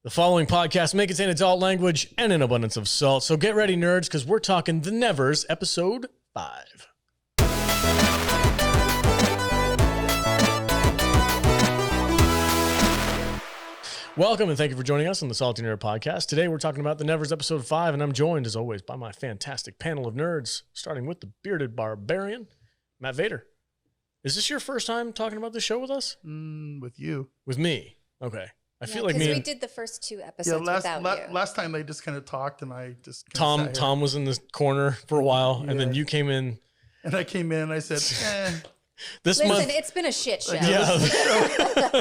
The following podcast may contain adult language and an abundance of salt, so get ready, nerds, because we're talking The Nevers, Episode 5. Welcome, and thank you for joining us on the Salty Nerd Podcast. Today, we're talking about The Nevers, Episode 5, and I'm joined, as always, by my fantastic panel of nerds, starting with the bearded barbarian, Matt Vader. Is this your first time talking about the show with us? With you. With me? Okay. I feel like we did the first two episodes without you. Last time they just kind of talked, and I just Tom was in the corner for a while, and then you came in. And I came in, and I said, Listen, it's been a shit show. Yeah,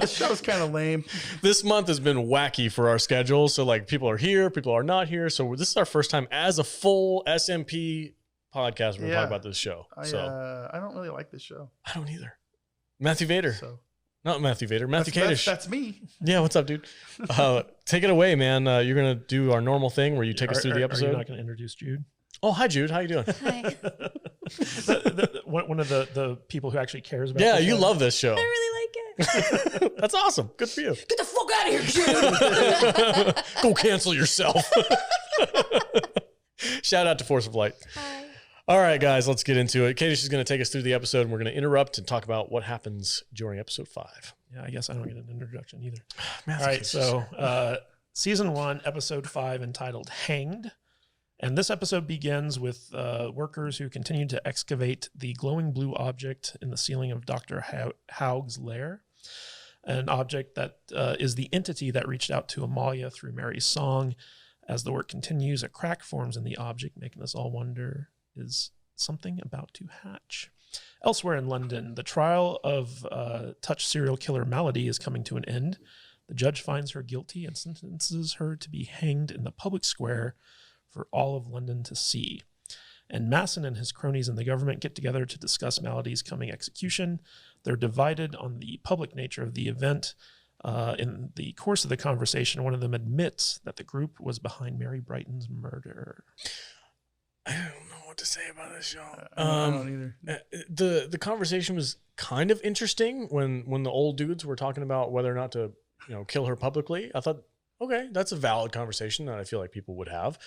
the show's kind of lame. This month has been wacky for our schedule. So, like, people are here, people are not here. So this is our first time as a full SMP podcast. We're going to talk about this show. I don't really like this show. I don't either. Matthew Vader. Not Matthew Vader. Matthew Kadish. That's me. Yeah, what's up, dude? Take it away, man. You're going to do our normal thing where you take us through the episode. Are you not going to introduce Jude? Oh, hi, Jude. How you doing? Hi. One of the people who actually cares about Yeah, you love this show. I really like it. That's awesome. Good for you. Get the fuck out of here, Jude. Go cancel yourself. Shout out to Force of Light. Hi. All right, guys, let's get into it. Kadish is going to take us through the episode, and we're going to interrupt and talk about what happens during episode 5. Yeah, I guess I don't get an introduction either. Man, all right, so season 1, episode 5, entitled Hanged. And this episode begins with workers who continue to excavate the glowing blue object in the ceiling of Dr. Haug's lair, an object that is the entity that reached out to Amalia through Mary's song. As the work continues, a crack forms in the object, making us all wonder, is something about to hatch? Elsewhere in London, the trial of touch serial killer Malady is coming to an end. The judge finds her guilty and sentences her to be hanged in the public square for all of London to see. And Massen and his cronies in the government get together to discuss Malady's coming execution. They're divided on the public nature of the event. In the course of the conversation, one of them admits that the group was behind Mary Brighton's murder. I don't know what to say about this show. I don't either. The conversation was kind of interesting when the old dudes were talking about whether or not to, kill her publicly. I thought, okay, that's a valid conversation that I feel like people would have.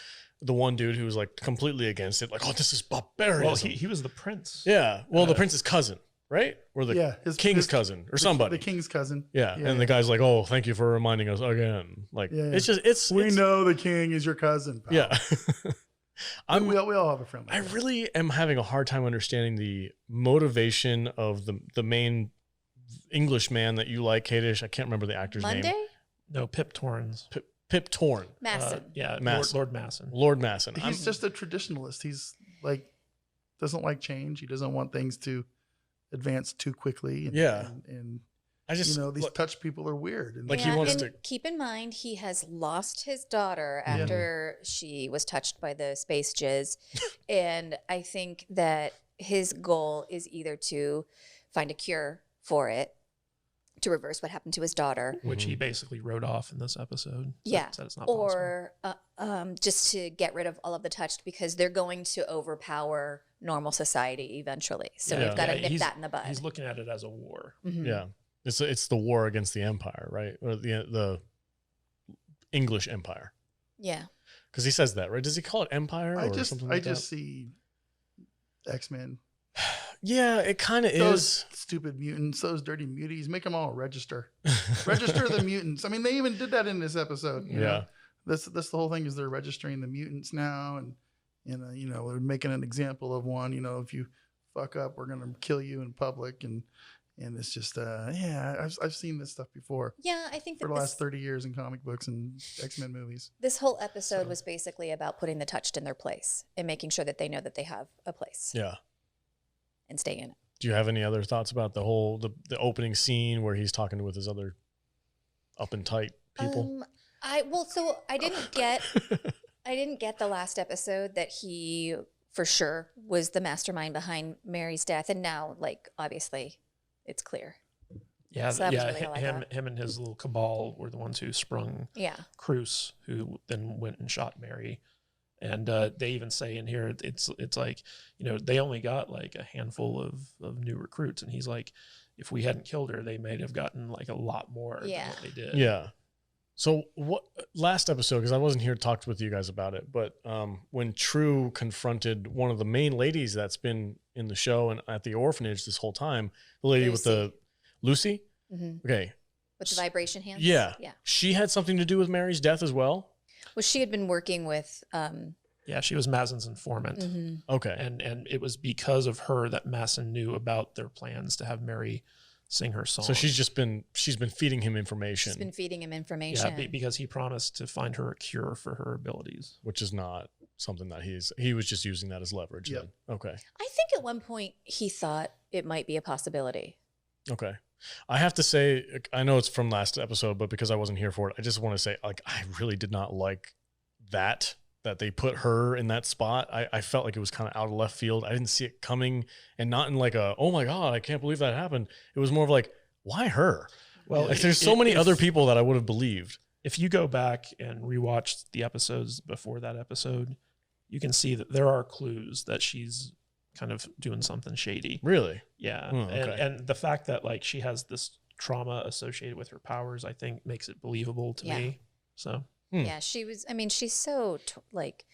The one dude who was like completely against it, like, oh, this is barbarian. Well, he was the prince. Yeah. Well, the prince's cousin, right? Or the king's cousin or somebody. The king's cousin. Yeah. And the guy's like, oh, thank you for reminding us again. Like, we know the king is your cousin, pal. Yeah. We all have a friend. I really am having a hard time understanding the motivation of the main English man that you like, Kadish. I can't remember the actor's name. No, Pip Torrens. Pip Torn. Massen. Lord Massen. Lord Massen. He's just a traditionalist. He's like, doesn't like change. He doesn't want things to advance too quickly. And I just, these touch people are weird. And like, he wants to keep in mind, he has lost his daughter after she was touched by the space jizz. And I think that his goal is either to find a cure for it, to reverse what happened to his daughter, which he basically wrote off in this episode. Yeah, said it's not or just to get rid of all of the touched, because they're going to overpower normal society eventually. So we've got to nip that in the bud. He's looking at it as a war. Mm-hmm. Yeah, it's the war against the empire, right? Or the English empire. Yeah, because he says that, right? Does he call it empire? I just see X-Men. Yeah, it kind of is. Stupid mutants, those dirty muties, make them all register. Register the mutants. I mean, they even did that in this episode. You know? That's the whole thing, is they're registering the mutants now, and we're making an example of one. If you fuck up, we're gonna kill you in public, and it's just I've seen this stuff before. Yeah, I think for the last 30 years in comic books and X-Men movies. This whole episode was basically about putting the touched in their place and making sure that they know that they have a place. Yeah. And stay in it. Do you have any other thoughts about the whole the opening scene where he's talking with his other up and tight people? I didn't get the last episode that he for sure was the mastermind behind Mary's death, and now, like, obviously it's clear. Yeah, so him and his little cabal were the ones who sprung Cruz, who then went and shot Mary. And they even say in here, it's like, they only got like a handful of new recruits. And he's like, if we hadn't killed her, they might have gotten like a lot more than what they did. Yeah. So what last episode, because I wasn't here to talk with you guys about it, but when True confronted one of the main ladies that's been in the show and at the orphanage this whole time, the lady with the Lucy. Okay. With the vibration hands? Yeah. Yeah. She had something to do with Mary's death as well? Well, she had been working with... yeah, she was Massen's informant. Okay. And it was because of her that Massen knew about their plans to have Mary sing her song. So she's been feeding him information. She's been feeding him information. Yeah, because he promised to find her a cure for her abilities. Which is not something that he was just using that as leverage. Yep. Then. Okay. I think at one point he thought it might be a possibility. Okay. I have to say, I know it's from last episode, but because I wasn't here for it, I just want to say, like, I really did not like that they put her in that spot. I felt like it was kind of out of left field. I didn't see it coming, and not in like a, oh my God, I can't believe that happened. It was more of like, why her? Well, like, there's so many other people that I would have believed. If you go back and rewatch the episodes before that episode, you can see that there are clues that she's kind of doing something shady. Really? Yeah. Okay. And the fact that like she has this trauma associated with her powers, I think makes it believable to me. So yeah, she was, I mean, she's so like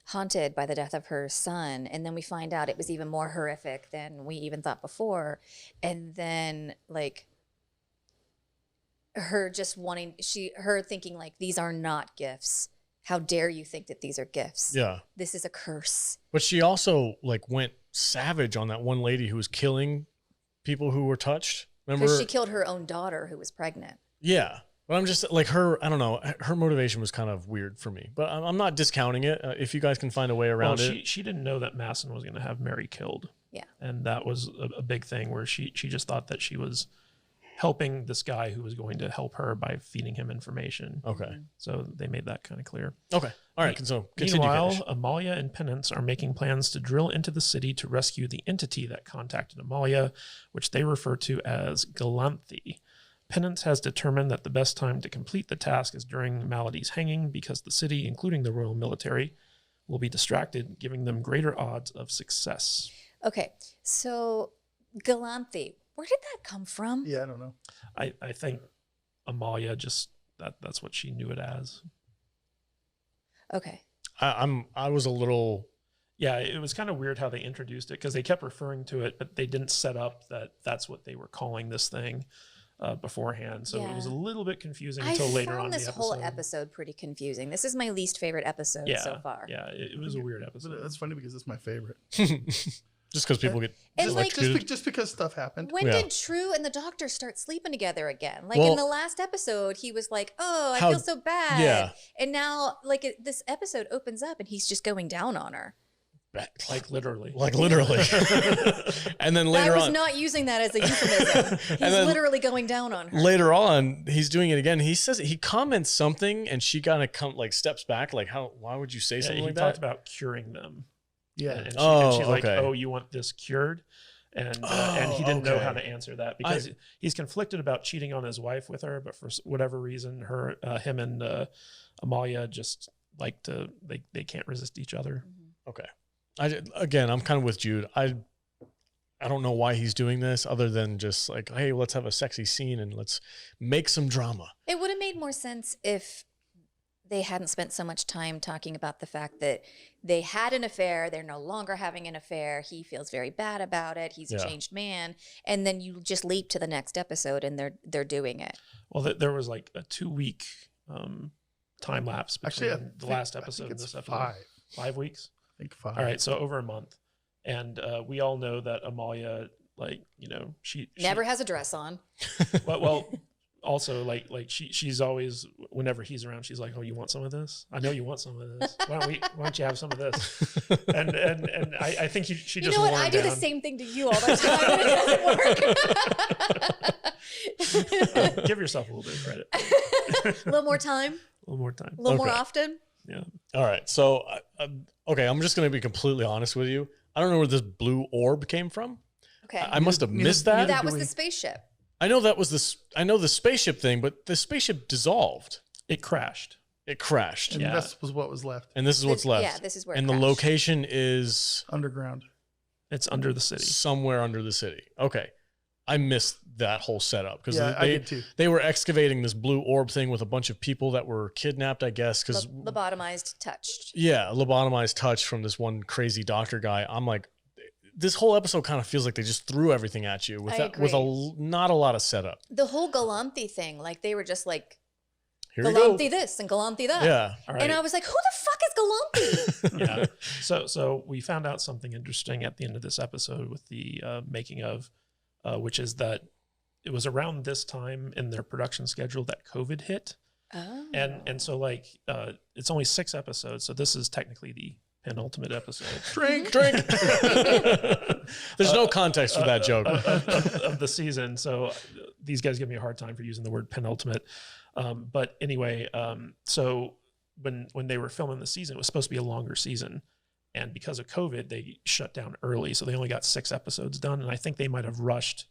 haunted by the death of her son. And then we find out it was even more horrific than we even thought before. And then like her just wanting, her thinking like, these are not gifts. How dare you think that these are gifts? Yeah. This is a curse. But she also like went savage on that one lady who was killing people who were touched. Remember? Because she killed her own daughter who was pregnant. Yeah. But I'm just like her, I don't know. Her motivation was kind of weird for me, but I'm not discounting it. If you guys can find a way around it. She didn't know that Massen was going to have Mary killed. Yeah. And that was a big thing where she just thought that she was helping this guy who was going to help her by feeding him information. Okay. So they made that kind of clear. Okay. All right. So continue. Meanwhile, Amalia and Penance are making plans to drill into the city to rescue the entity that contacted Amalia, which they refer to as Galanthe. Penance has determined that the best time to complete the task is during Malady's hanging because the city, including the royal military, will be distracted, giving them greater odds of success. Okay. So Galanthe, where did that come from? Yeah, I don't know. I think Amalia just that's what she knew it as. Okay. I was a little. Yeah, it was kind of weird how they introduced it because they kept referring to it, but they didn't set up that that's what they were calling this thing beforehand. So it was a little bit confusing until later on in the episode. I found this whole episode pretty confusing. This is my least favorite episode so far. Yeah, it was a weird episode. That's funny because it's my favorite. Just because people get And electrocuted. Just because stuff happened. When did True and the doctor start sleeping together again? Like in the last episode, he was like, "Oh, I feel so bad." Yeah. And now, like this episode opens up, and he's just going down on her. Like literally. And then later I was on, not using that as a euphemism. He's literally going down on her. later on, he's doing it again. He says he comments something, and she kind of steps back, like, "How? Why would you say something he like talked that?" about curing them. Yeah. And Oh, she's like, okay. "Oh, you want this cured?" And he didn't know how to answer that because he's conflicted about cheating on his wife with her, but for whatever reason, him and Amalia just like to they can't resist each other. Okay. I'm kind of with Jude. I don't know why he's doing this other than just like, hey, let's have a sexy scene and let's make some drama. It would have made more sense if they hadn't spent so much time talking about the fact that they had an affair. They're no longer having an affair. He feels very bad about it. He's a changed man. And then you just leap to the next episode and they're doing it. Well, there was like a 2-week time lapse between the last episode and this episode. 5 weeks? I think 5. All right, so over a month. And we all know that Amalia, she never has a dress on. well also she's always, whenever he's around, she's like, "Oh, you want some of this? I know you want some of this. Why don't you have some of this?" And I think she just wore him I do down. the same thing to you all the time, and it doesn't work. Give yourself a little bit of credit. A little more time. A little more time. A little more often. Yeah. All right. So, okay, I'm just going to be completely honest with you. I don't know where this blue orb came from. Okay. I must have missed that. That was the spaceship. I know that was this. I know the spaceship thing, but the spaceship dissolved. It crashed. It crashed. And this was what was left. And this is what's left. Yeah, this is where it And the crashed. location is Underground. It's under the city. somewhere under the city. Okay. I missed that whole setup because I did too. They were excavating this blue orb thing with a bunch of people that were kidnapped, I guess. Because lobotomized, touched. Yeah, lobotomized, touched from this one crazy doctor guy. I'm like, this whole episode kind of feels like they just threw everything at you with not a lot of setup. The whole Galanthi thing, like they were just like, Here Galanthi this and Galanthi that. Yeah. Right. And I was like, who the fuck is Galanthi? Yeah. So we found out something interesting at the end of this episode with the making of, which is that it was around this time in their production schedule that COVID hit. Oh. And so like it's only 6 episodes, so this is technically the penultimate episode. Drink. There's no context for that joke of the season. So these guys give me a hard time for using the word penultimate. But anyway, so when they were filming the season, it was supposed to be a longer season. And because of COVID, they shut down early. So they only got 6 episodes done. And I think they might have rushed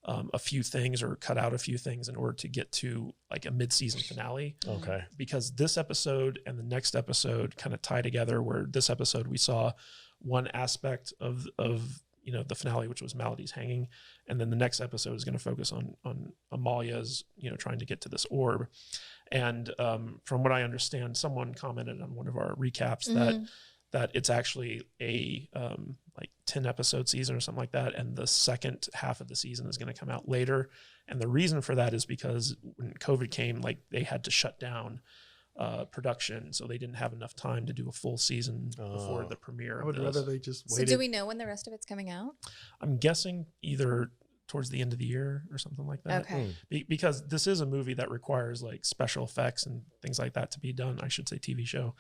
a few things or cut out a few things in order to get to like a mid-season finale. Okay. Because this episode and the next episode kind of tie together, where this episode we saw one aspect of the finale, which was Melody's hanging. And then the next episode is going to focus on Amalia's, trying to get to this orb. And from what I understand, someone commented on one of our recaps that it's actually a like 10 episode season or something like that. And the second half of the season is going to come out later. And the reason for that is because when COVID came, like they had to shut down production. So they didn't have enough time to do a full season before the premiere. I would rather they just So waited. do we know when the rest of it's coming out? I'm guessing either towards the end of the year or something like that. Okay. Because this is a movie that requires like special effects and things like that to be done. I should say TV show.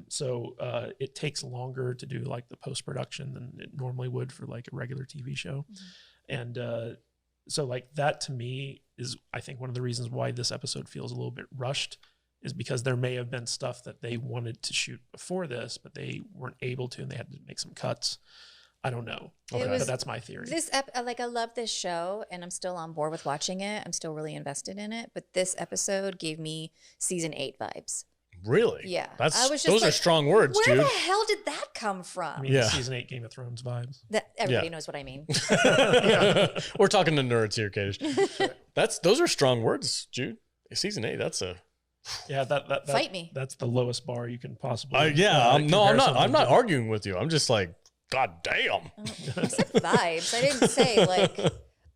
So it takes longer to do like the post-production than it normally would for like a regular TV show. And so like that to me is, I think, one of the reasons why this episode feels a little bit rushed, is because there may have been stuff that they wanted to shoot before this, but they weren't able to, and they had to make some cuts. I don't know. But that's my theory. I love this show, and I'm still on board with watching it. I'm still really invested in it. But this episode gave me season 8 vibes. Really? Yeah. Those are strong words, where dude. the hell did that come from? I mean, season 8 Game of Thrones vibes. That everybody knows what I mean. We're talking to nerds here, Kadish. Those are strong words, Jude. Season 8, that's a... Yeah, that Fight me. That's the lowest bar you can possibly. I'm not arguing with you. I'm just like, God damn. I said vibes. I didn't say like,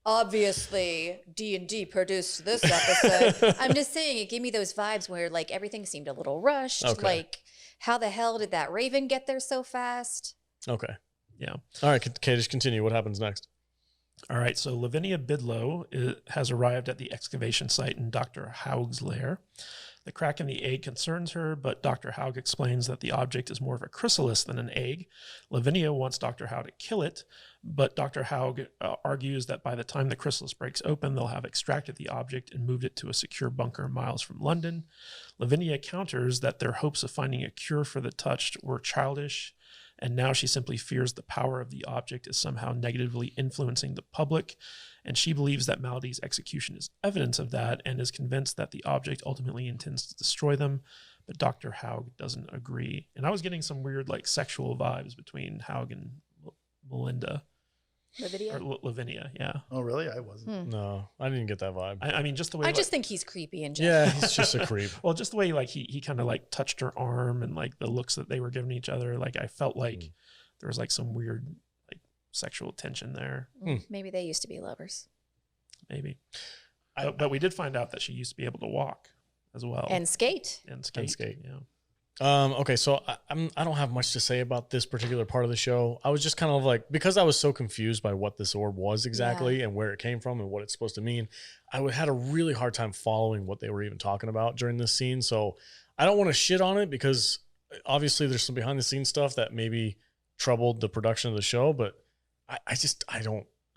obviously D&D produced this episode. I'm just saying it gave me those vibes where like everything seemed a little rushed. Okay. Like, how the hell did that Raven get there so fast? Okay. Yeah. All right, Kadish, continue. What happens next? All right. So Lavinia Bidlow has arrived at the excavation site in Dr. Haug's lair. The crack in the egg concerns her, but Dr. Haug explains that the object is more of a chrysalis than an egg. Lavinia wants Dr. Haug to kill it, but Dr. Haug argues that by the time the chrysalis breaks open, they'll have extracted the object and moved it to a secure bunker miles from London. Lavinia counters that their hopes of finding a cure for the touched were childish, and now she simply fears the power of the object is somehow negatively influencing the public, and she believes that Melody's execution is evidence of that and is convinced that the object ultimately intends to destroy them, but Dr. Haug doesn't agree. And I was getting some weird like sexual vibes between Haug and Melinda. Lavinia, yeah. Oh, really? I wasn't. No, I didn't get that vibe. I mean, just the way... I just think he's creepy in general. Yeah, he's just a creep. Well, just the way like he kind of like touched her arm and like the looks that they were giving each other, like I felt like there was like some weird like sexual tension there. Maybe they used to be lovers. Maybe. But we did find out that she used to be able to walk as well. And skate. And skate. Yeah. Okay, so I don't have much to say about this particular part of the show. I was just kind of like, because I was so confused by what this orb was exactly and where it came from and what it's supposed to mean, I had a really hard time following what they were even talking about during this scene. So I don't want to shit on it because obviously there's some behind the scenes stuff that maybe troubled the production of the show, but I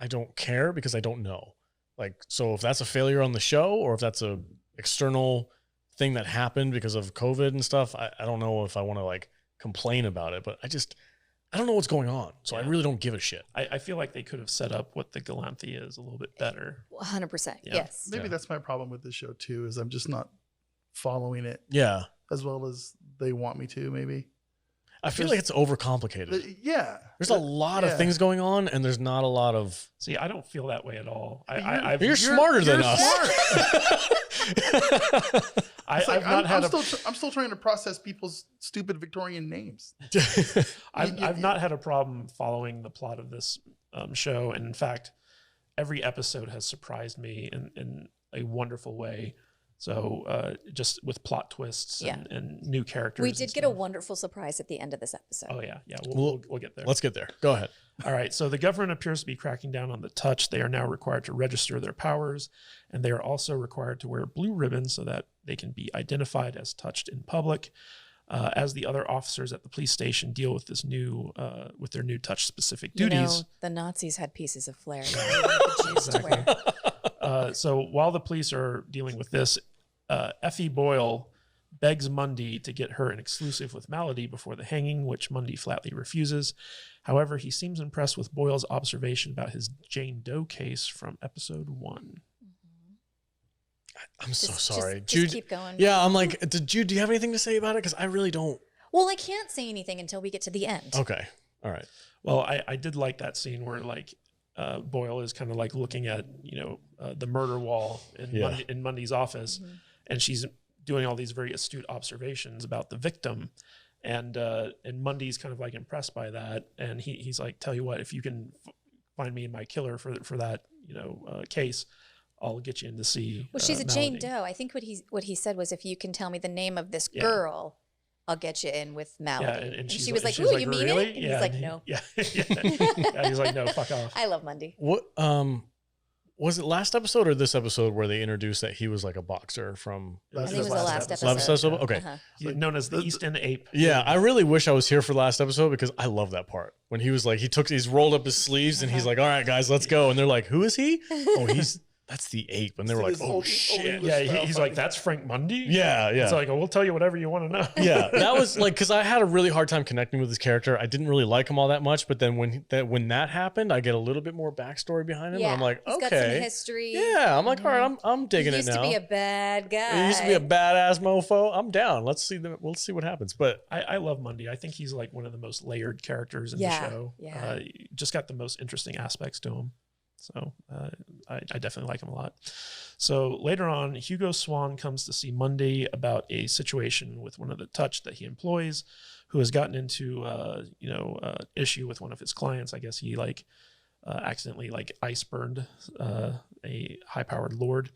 don't care because I don't know. Like, so if that's a failure on the show or if that's a external thing that happened because of COVID and stuff, I don't know if I want to like complain about it, but I don't know what's going on. So I really don't give a shit. I feel like they could have set up what the Galanthi is a little bit better. 100%. Yes. Maybe that's my problem with this show too, is I'm just not following it Yeah. as well as they want me to, maybe. I feel like it's overcomplicated. Yeah. There's a lot of things going on, and there's not a lot of. See, I don't feel that way at all. You're smarter than us. I'm still trying to process people's stupid Victorian names. I've not had a problem following the plot of this show, and in fact, every episode has surprised me in a wonderful way. So just with plot twists and new characters. We did get a wonderful surprise at the end of this episode. Oh yeah, we'll get there. Let's get there. Go ahead. All right. So the government appears to be cracking down on the touch. They are now required to register their powers, and they are also required to wear blue ribbons so that they can be identified as touched in public. As the other officers at the police station deal with this new, with their new touch-specific duties. The Nazis had pieces of flair. The Jews to wear. So while the police are dealing with this, Effie Boyle begs Mundy to get her an exclusive with Malady before the hanging, which Mundy flatly refuses. However, he seems impressed with Boyle's observation about his Jane Doe case from episode 1. I'm so sorry. Just Jude, keep going. Yeah, I'm like, Jude, do you have anything to say about it? Because I really don't. Well, I can't say anything until we get to the end. Okay. All right. Well, I did like that scene where like Boyle is kind of like looking at, the murder wall in Mundy's office, and she's doing all these very astute observations about the victim. And Mundy's kind of like impressed by that. And he's like, tell you what, if you can find me my killer for that, case, I'll get you in to see. Well, she's a Malady. Jane Doe. I think what he said was, if you can tell me the name of this girl, I'll get you in with Malady. Yeah, and she was like, "Ooh, you mean really? it?" And he's like, "No." Yeah. He's like, "No, fuck off." I love Mundy. What was it last episode or this episode where they introduced that he was like a boxer from? I think it was the last episode. Last episode? Okay. Uh-huh. He's known as the East End Ape. Yeah, I really wish I was here for the last episode because I love that part when he was like, he's rolled up his sleeves and he's like, "All right, guys, let's go." And they're like, "Who is he?" Oh, that's the ape. And they were like, "Oh shit." Yeah, he's like, "That's Frank Mundy?" Yeah. It's like, we'll tell you whatever you want to know. Yeah, that was like, because I had a really hard time connecting with his character. I didn't really like him all that much, but then when that happened, I get a little bit more backstory behind him. Yeah, and I'm like, he's okay, got some history. Yeah, I'm like, all right, I'm digging it now. He used to be a bad guy. He used to be a badass mofo. I'm down. We'll see what happens. But I love Mundy. I think he's like one of the most layered characters in the show. Yeah. Just got the most interesting aspects to him. So I definitely like him a lot. So later on, Hugo Swan comes to see Mundy about a situation with one of the touch that he employs, who has gotten into issue with one of his clients. I guess he accidentally ice burned a high-powered lord.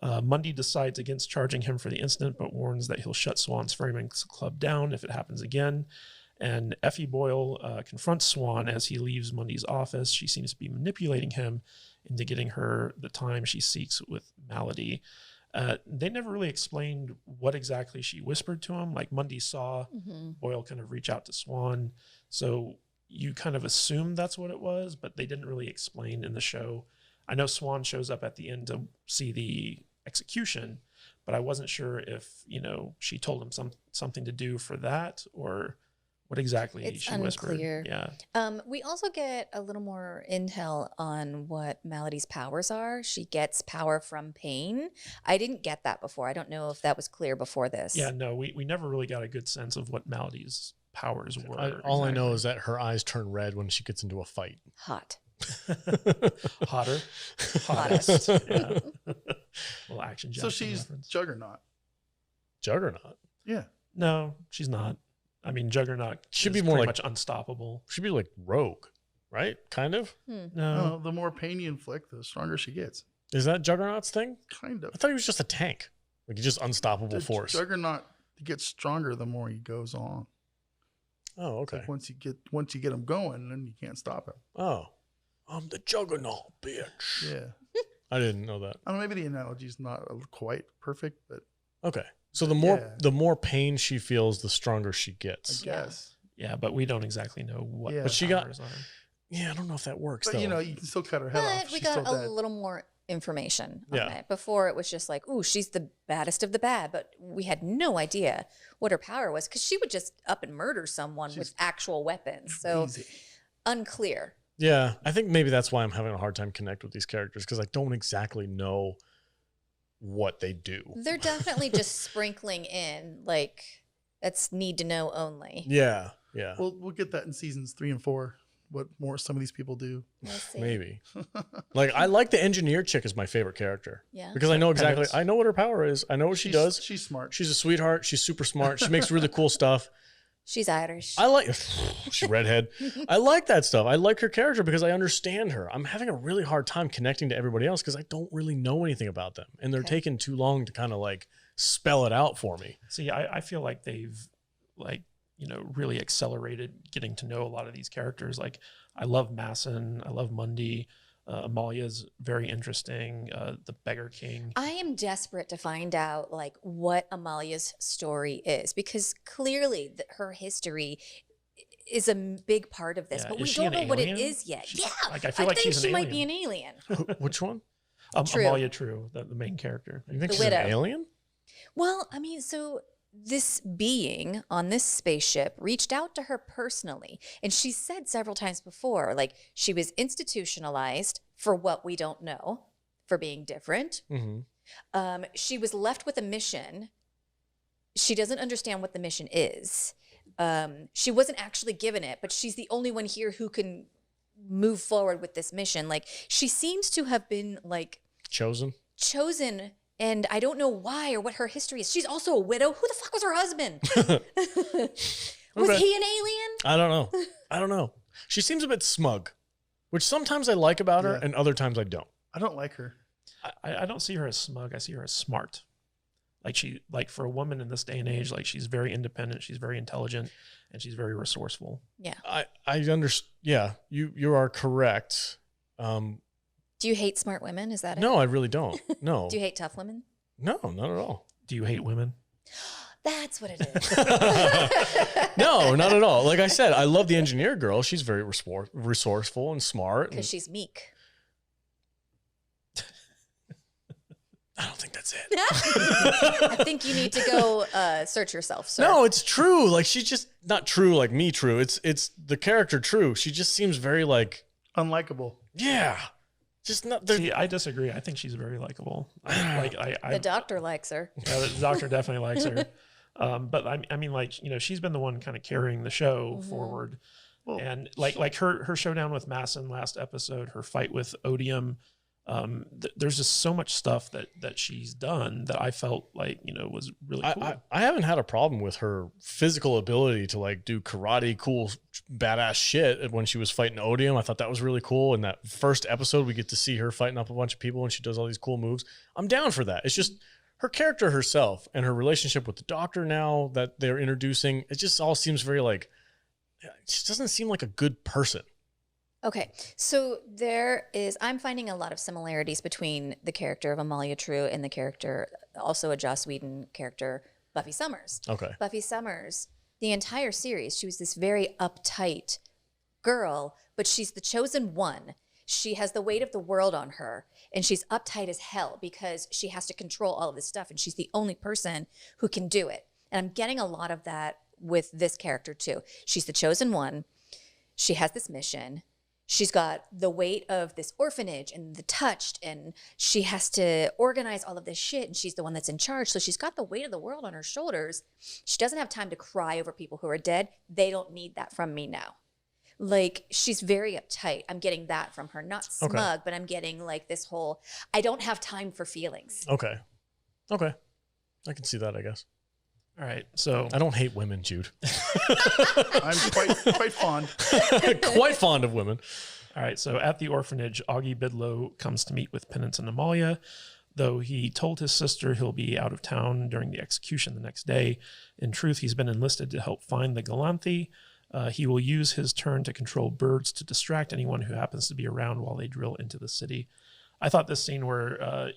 Mundy decides against charging him for the incident, but warns that he'll shut Swan's Ferryman's Club down if it happens again. And Effie Boyle confronts Swan as he leaves Mundy's office. She seems to be manipulating him into getting her the time she seeks with Malady. They never really explained what exactly she whispered to him. Like Mundy saw Boyle kind of reach out to Swan. So you kind of assume that's what it was, but they didn't really explain in the show. I know Swan shows up at the end to see the execution, but I wasn't sure if, she told him something to do for that or what exactly she whispered. Yeah. We also get a little more intel on what Malady's powers are. She gets power from pain. I didn't get that before. I don't know if that was clear before this. Yeah, no, we never really got a good sense of what Malady's powers were. All I know is that her eyes turn red when she gets into a fight. Hot. Hottest. Yeah. Little action. So she's reference. Juggernaut. Juggernaut? Yeah. No, she's not. I mean, Juggernaut should is be more pretty like much unstoppable. Should be like Rogue, right? Kind of. No, the more pain you inflict, the stronger she gets. Is that Juggernaut's thing? Kind of. I thought he was just a tank, like he's just unstoppable force. Juggernaut gets stronger the more he goes on. Oh, okay. Like once you get him going, then you can't stop him. Oh, I'm the Juggernaut, bitch. Yeah. I didn't know that. I mean, maybe the analogy's not quite perfect, but okay. So the more pain she feels, the stronger she gets. I guess. Yeah, but we don't exactly know what. Yeah. But she powers got. are. Yeah, I don't know if that works. But though. you can still cut her head off. But we She's got still a dead. little more information on Yeah. it. Before it was just like, ooh, she's the baddest of the bad, but we had no idea what her power was because she would just up and murder someone with actual weapons. So Easy. unclear. Yeah, I think maybe that's why I'm having a hard time connect with these characters because I don't exactly know what they do. They're definitely just sprinkling in like that's need to know only. Yeah. Yeah. We'll get that in seasons 3 and 4. What more some of these people do. We'll see. Maybe. Like, I like the engineer chick as my favorite character. Yeah. Because I know exactly, Penance. I know what her power is. I know what she does. She's smart. She's a sweetheart. She's super smart. She makes really cool stuff. She's Irish. I like, she's redhead. I like that stuff. I like her character because I understand her. I'm having a really hard time connecting to everybody else because I don't really know anything about them. And they're taking too long to kind of like spell it out for me. See, I feel like they've like, really accelerated getting to know a lot of these characters. Like, I love Massen. I love Mundy. Amalia's very interesting. The Beggar King. I am desperate to find out like what Amalia's story is because clearly her history is a big part of this, but we don't know what it is yet. Like, I feel like think she's she an might alien. be an alien. Which one? True. Amalia True, the main character. You think The she's widow. an alien? Well, I mean, so this being on this spaceship reached out to her personally. And she said several times before, like she was institutionalized for what we don't know, for being different. Mm-hmm. She was left with a mission. She doesn't understand what the mission is. She wasn't actually given it, but she's the only one here who can move forward with this mission. Like she seems to have been like Chosen. And I don't know why or what her history is. She's also a widow. Who the fuck was her husband? Was Okay. he an alien? I don't know. She seems a bit smug, which sometimes I like about her Yeah. and other times I don't. I don't like her. I don't see her as smug. I see her as smart. Like for a woman in this day and age, like she's very independent, she's very intelligent, and she's very resourceful. Yeah. I understand. Yeah, you are correct. Do you hate smart women? Is that it? No, I really don't. No. Do you hate tough women? No, not at all. Do you hate women? That's what it is. No, not at all. Like I said, I love the engineer girl. She's very resourceful and smart. Because she's meek. I don't think that's it. I think you need to go search yourself, sir. No, it's true. Like she's just not true like me true. It's the character true. She just seems very like, Unlikable. yeah. Just not See, I disagree. I think she's very likable. The doctor likes her. Yeah, the doctor definitely likes her. But I mean, like, she's been the one kind of carrying the show forward. Well, And like her showdown with Massen last episode, her fight with Odium, there's just so much stuff that she's done that I felt like, was really cool. I haven't had a problem with her physical ability to like do karate, cool, badass shit when she was fighting Odium. I thought that was really cool. In that first episode, we get to see her fighting up a bunch of people and she does all these cool moves. I'm down for that. It's just her character herself and her relationship with the doctor now that they're introducing. It just all seems very like, she doesn't seem like a good person. Okay, so I'm finding a lot of similarities between the character of Amalia True and the character, also a Joss Whedon character, Buffy Summers. Okay. Buffy Summers, the entire series, she was this very uptight girl, but she's the chosen one. She has the weight of the world on her, and she's uptight as hell because she has to control all of this stuff, and she's the only person who can do it. And I'm getting a lot of that with this character too. She's the chosen one. She has this mission. She's got the weight of this orphanage and the touched, and she has to organize all of this shit, and she's the one that's in charge. So she's got the weight of the world on her shoulders. She doesn't have time to cry over people who are dead. They don't need that from me now. Like, she's very uptight. I'm getting that from her. Not smug, but I'm getting like this whole, I don't have time for feelings. Okay. I can see that, I guess. All right. So I don't hate women, Jude. I'm quite fond. Quite fond of women. All right. So at the orphanage, Augie Bidlow comes to meet with Penance and Amalia. Though he told his sister he'll be out of town during the execution the next day, in truth, he's been enlisted to help find the Galanthe. He will use his turn to control birds to distract anyone who happens to be around while they drill into the city. I thought this scene where,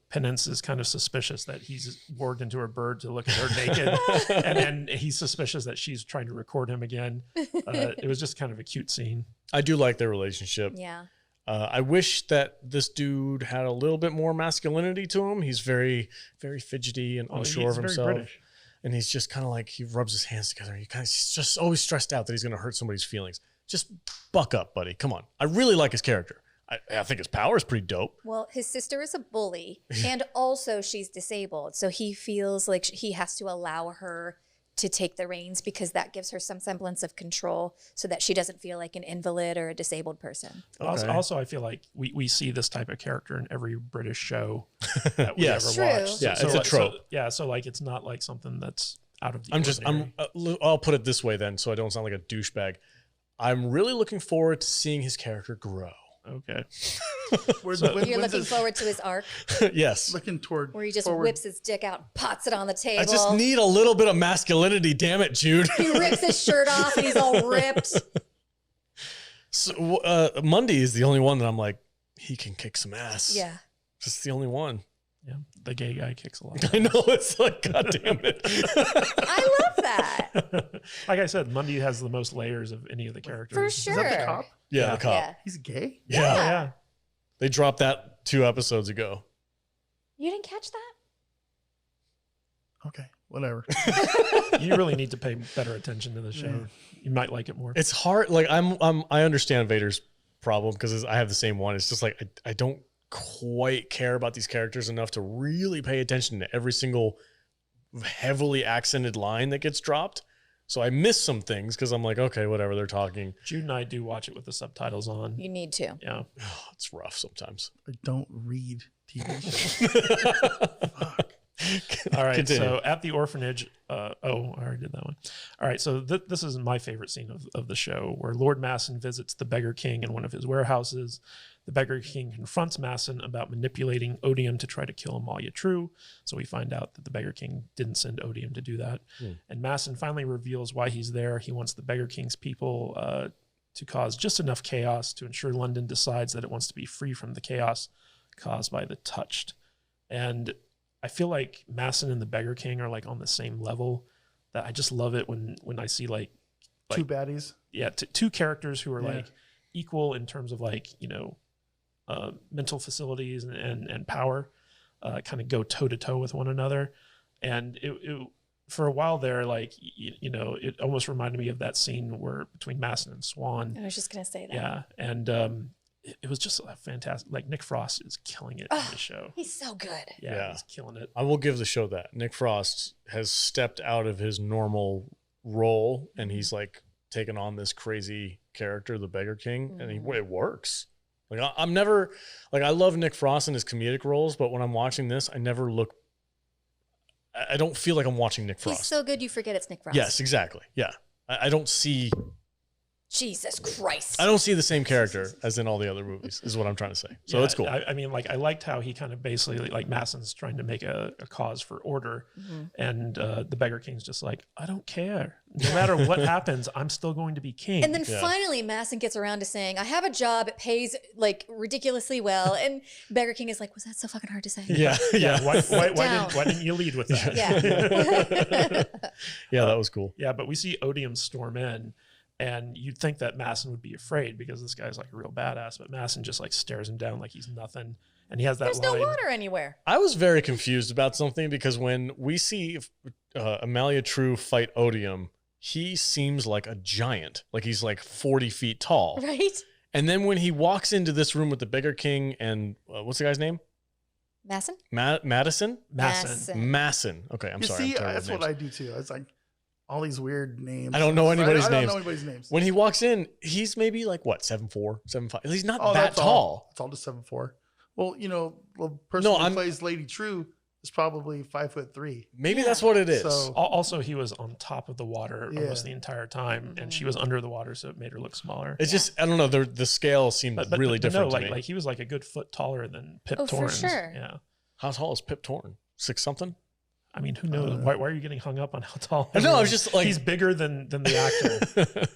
Penance is kind of suspicious that he's warged into her bird to look at her naked, and then he's suspicious that she's trying to record him again. It was just kind of a cute scene. I do like their relationship. Yeah. I wish that this dude had a little bit more masculinity to him. He's very, very fidgety and unsure of himself. British. And he's just kind of like, he rubs his hands together. And he's just always stressed out that he's going to hurt somebody's feelings. Just buck up, buddy. Come on. I really like his character. I think his power is pretty dope. Well, his sister is a bully, and also she's disabled. So he feels like he has to allow her to take the reins because that gives her some semblance of control so that she doesn't feel like an invalid or a disabled person. Okay. Also, I feel like we see this type of character in every British show that we Yes. ever True. watch. Yeah, it's a trope. So like it's not like something that's out of the I'm I'll put it this way then, so I don't sound like a douchebag. I'm really looking forward to seeing his character grow. Okay. You're looking forward to his arc Yes. Looking toward where he just forward. whips his dick out and pots it on the table. I just need a little bit of masculinity, damn it, Jude. He rips his shirt off and he's all ripped. So, Mundy is the only one that I'm like, he can kick some ass. Yeah. Just the only one. Yeah, the gay guy kicks a lot. I know, it's like, God damn it. I love that. Like I said, Mundy has the most layers of any of the characters. For Is sure. that the cop? Yeah, the cop. Yeah. He's gay? Yeah. Yeah. They dropped that 2 episodes ago. You didn't catch that? Okay, whatever. You really need to pay better attention to the show. You might like it more. It's hard. Like I understand Vader's problem because I have the same one. It's just like I don't quite care about these characters enough to really pay attention to every single heavily accented line that gets dropped. So I miss some things because I'm like, okay, whatever, they're talking. Jude and I do watch it with the subtitles on. You need to. Yeah. Oh, it's rough sometimes. I don't read TV shows. Fuck. All right. Continue. So at the orphanage, I already did that one. All right. So this is my favorite scene of the show where Lord Massen visits the Beggar King in one of his warehouses. The Beggar King confronts Massen about manipulating Odium to try to kill Amalia True. So we find out that the Beggar King didn't send Odium to do that. And Massen finally reveals why he's there. He wants the Beggar King's people to cause just enough chaos to ensure London decides that it wants to be free from the chaos caused by the Touched. And I feel like Massen and the Beggar King are like on the same level. That I just love it when I see like Two baddies. yeah, two characters who are Yeah. like equal in terms of like, mental facilities and power, kind of go toe to toe with one another. And it for a while there, like, it almost reminded me of that scene where between Massen and Swan. I was just going to say that. Yeah. And it was just fantastic. Like Nick Frost is killing it in the show. He's so good. Yeah. He's killing it. I will give the show that. Nick Frost has stepped out of his normal role and he's like taken on this crazy character, the Beggar King, and it works. Like I'm never like I love Nick Frost and his comedic roles, but when I'm watching this, I never look. I don't feel like I'm watching Nick Frost. He's so good you forget it's Nick Frost. Yes, exactly. Yeah, I don't see. Jesus Christ. I don't see the same character as in all the other movies. Is what I'm trying to say. So it's cool. I mean, like I liked how he kind of basically like Massen's trying to make a cause for order, and the Beggar King's just like, I don't care. No matter what happens, I'm still going to be king. And then finally Massen gets around to saying, I have a job, it pays like ridiculously well. And Beggar King is like, was that so fucking hard to say? Yeah. Why didn't you lead with that? Yeah. Yeah, that was cool. Yeah, but we see Odium storm in, and you'd think that Massen would be afraid because this guy's like a real badass, but Massen just like stares him down like he's nothing. And he has that There's line. no water anywhere. I was very confused about something because when we see Amalia True fight Odium, he seems like a giant. Like he's like 40 feet tall. Right? And then when he walks into this room with the Beggar King and what's the guy's name? Massen? Madison? Massen. Masson. Okay, I'm sorry. See, I'm that's what I do too. It's like all these weird names. I don't know anybody's I names. don't know anybody's names. When he walks in, he's maybe like what, 7'4", 7'5". He's not that that's tall. all. It's all just 7'4". Well, the person who I'm- plays Lady True is probably 5'3". Maybe Yeah. that's what it is. So- Also, he was on top of the water Yeah. almost the entire time, and she was under the water, so it made her look smaller. It's just, I don't know, the scale seemed really different no, to me. like he was like a good foot taller than Pip Oh, for Torrens. sure. Yeah. How tall is Pip Torn? 6 something? I mean, who knows? Why are you getting hung up on how tall? I know, I was just like- he's bigger than the actor.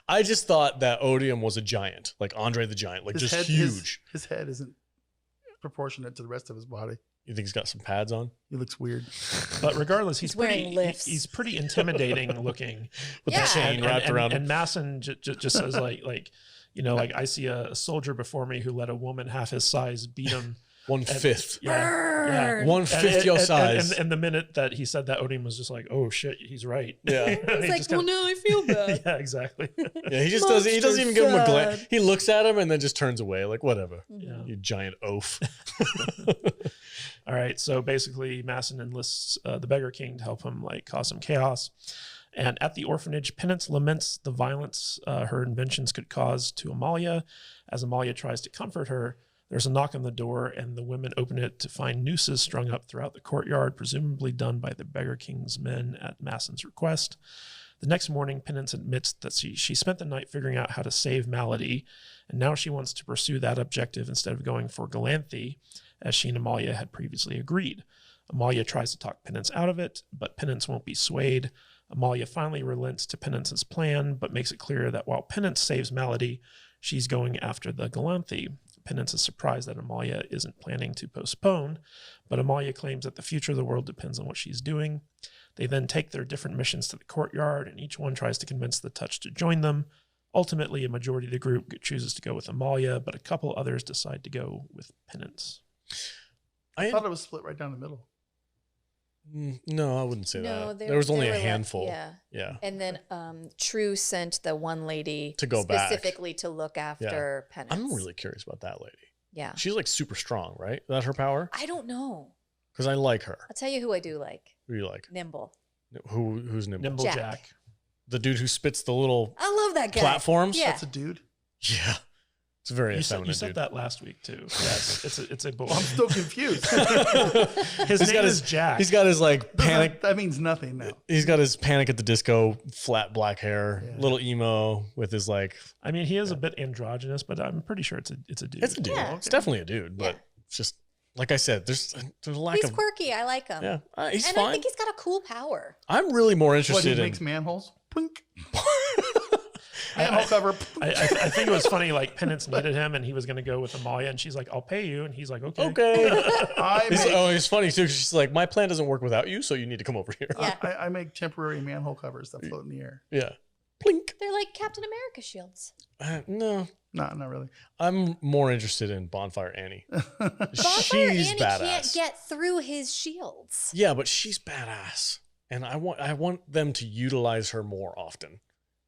I just thought that Odium was a giant, like Andre the Giant, like just huge. His head isn't proportionate to the rest of his body. You think he's got some pads on? He looks weird. But regardless, He's wearing pretty, lifts. he's pretty intimidating looking. With Yeah. the chain wrapped around him. And Massen just says like I see a soldier before me who let a woman half his size beat him. 1/5. Yeah. 1/5 your size. And the minute that he said that, Odium was just like, "Oh shit, he's right." Yeah. It's like, well, now I feel bad. yeah, exactly. Yeah, he just does. He doesn't even give him a glance. sad. He looks at him and then just turns away, like whatever. Yeah. You giant oaf. All right, so basically Massen enlists the Beggar King to help him like cause some chaos. And at the orphanage, Penance laments the violence her inventions could cause to Amalia. As Amalia tries to comfort her, there's a knock on the door, and the women open it to find nooses strung up throughout the courtyard, presumably done by the Beggar King's men at Massen's request. The next morning, Penance admits that she spent the night figuring out how to save Malady, and now she wants to pursue that objective instead of going for Galanthe, as she and Amalia had previously agreed. Amalia tries to talk Penance out of it, but Penance won't be swayed. Amalia finally relents to Penance's plan, but makes it clear that while Penance saves Malady, she's going after the Galanthe. Penance is surprised that Amalia isn't planning to postpone, but Amalia claims that the future of the world depends on what she's doing. They then take their different missions to the courtyard, and each one tries to convince the Touch to join them. Ultimately, a majority of the group chooses to go with Amalia, but a couple others decide to go with Penance. I thought it was split right down the middle. No, I wouldn't say No, that. There was only a were handful. Yeah. And then True sent the one lady to go specifically to look after Penance. I'm really curious about that lady. Yeah. She's like super strong, right? Is that her power? I don't know. Because I like her. I'll tell you who I do like. Who do you like? Nimble. Who's Nimble? Nimble Jack. The dude who spits the little I love that guy. platforms? Yeah. That's a dude. Yeah. It's a very You effeminate said dude. that last week too. Yes, it's a boy. I'm still confused. His name is Jack. He's got his like panic. That means nothing now. He's got his Panic at the Disco, flat black hair, little emo with his like. I mean, he is a bit androgynous, but I'm pretty sure it's a dude. It's a dude. Yeah. It's definitely a dude, but it's just like I said, there's a lack He's of. quirky. I like him. Yeah, he's and fine. I think he's got a cool power. I'm really more What, interested he in. makes manholes? Plink. Manhole cover. I think it was funny. Like Penance needed him, and he was going to go with Amalia, and she's like, "I'll pay you," and he's like, "Okay." Okay. I make, It's funny too. 'Cause she's like, my plan doesn't work without you, so you need to come over here. Yeah. I make temporary manhole covers that float in the air. Yeah. Plink. They're like Captain America shields. No, No, not really. I'm more interested in Bonfire Annie. Bonfire She's Annie badass. can't get through his shields. Yeah, but she's badass, and I want them to utilize her more often.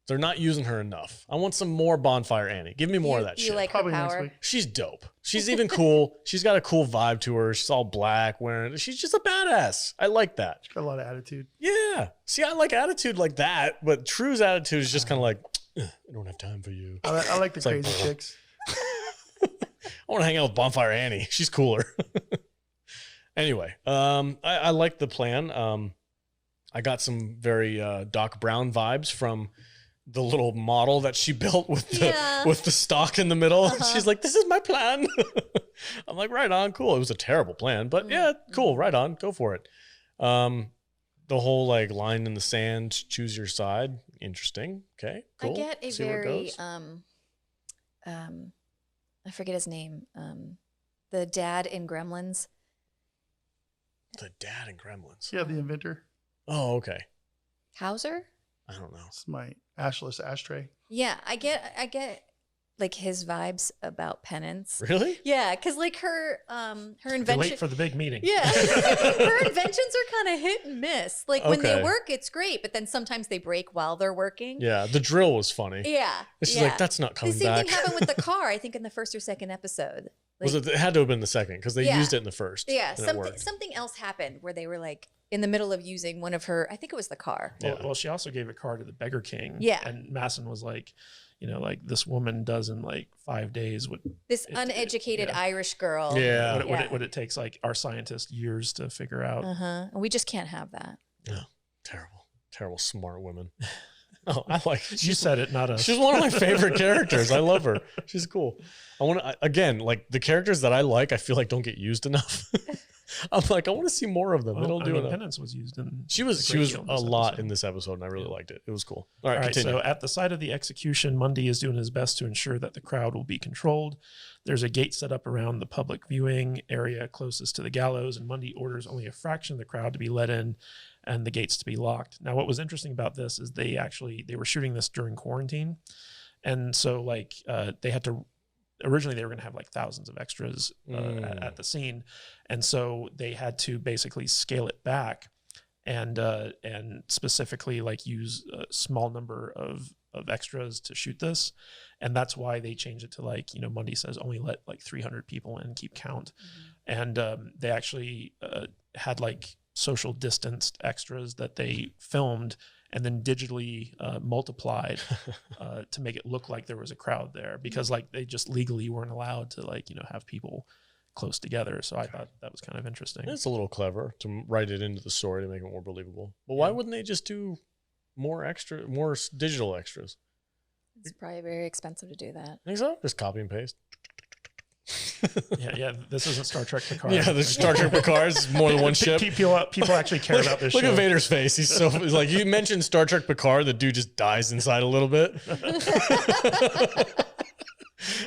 They're not using her enough. I want some more Bonfire Annie. Give me more of that You shit. like Probably her next power? week. She's dope. She's even cool. She's got a cool vibe to her. She's all black, wearing. She's just a badass. I like that. She's got a lot of attitude. Yeah. See, I like attitude like that, but True's attitude is just kind of like, I don't have time for you. I like the It's like, crazy chicks. I want to hang out with Bonfire Annie. She's cooler. Anyway, I like the plan. I got some very Doc Brown vibes from the little model that she built with the stock in the middle. She's like, "This is my plan." I'm like, "Right on, cool." It was a terrible plan, but yeah, cool. Right on, go for it. The whole like line in the sand, choose your side. Interesting. Okay, cool. I get a See where it very goes. I forget his name. The dad in Gremlins. The dad in Gremlins. Yeah, the inventor. Oh, okay. Hauser? I don't know. It's my ashless ashtray. Yeah, I get like his vibes about Penance. Really? Yeah, because like her They invention. wait for the big meeting. Yeah, her inventions are kind of hit and miss. Like when they Okay. work, it's great, but then sometimes they break while they're working. Yeah, the drill was funny. Yeah, And she's yeah. like, "That's not The coming same back." thing happened with the car. I think in the first or second episode. Was it had to have been the second because they Yeah. used it in the first. Yeah, and it worked. something else happened where they were like in the middle of using one of her. I think it was the car. Well, she also gave a car to the Beggar King. Yeah. And Massen was like, like this woman does in like 5 days what This uneducated Irish girl. Yeah. what it takes like our scientists years to figure out. And we just can't have that. Terrible smart women. Oh, I like. You said it, not us. She's one of my favorite characters. I love her. She's cool. I want to again, like the characters that I like. I feel like don't get used enough. I'm like, I want to see more of them. They don't do enough. Penance was used in. She was a lot in this episode, and I really liked it. It was cool. All right, continue. So at the site of the execution, Mundy is doing his best to ensure that the crowd will be controlled. There's a gate set up around the public viewing area closest to the gallows, and Mundy orders only a fraction of the crowd to be let in and the gates to be locked. Now, what was interesting about this is they were shooting this during quarantine. And so like they had to, originally they were going to have like thousands of extras at the scene. And so they had to basically scale it back and specifically like use a small number of extras to shoot this. And that's why they changed it to like, Mundy says only let like 300 people in, keep count. And they actually had like social distanced extras that they filmed and then digitally multiplied to make it look like there was a crowd there, because like they just legally weren't allowed to like, have people close together. So I thought that was kind of interesting. It's a little clever to write it into the story to make it more believable. But why wouldn't they just do more digital extras? It's probably very expensive to do that. Think so? Just copy and paste. Yeah. This isn't Star Trek Picard. Yeah, there's Star Trek Picard. It's more than one ship. People actually care about this Look show. at Vader's face. He's like, you mentioned Star Trek Picard, the dude just dies inside a little bit.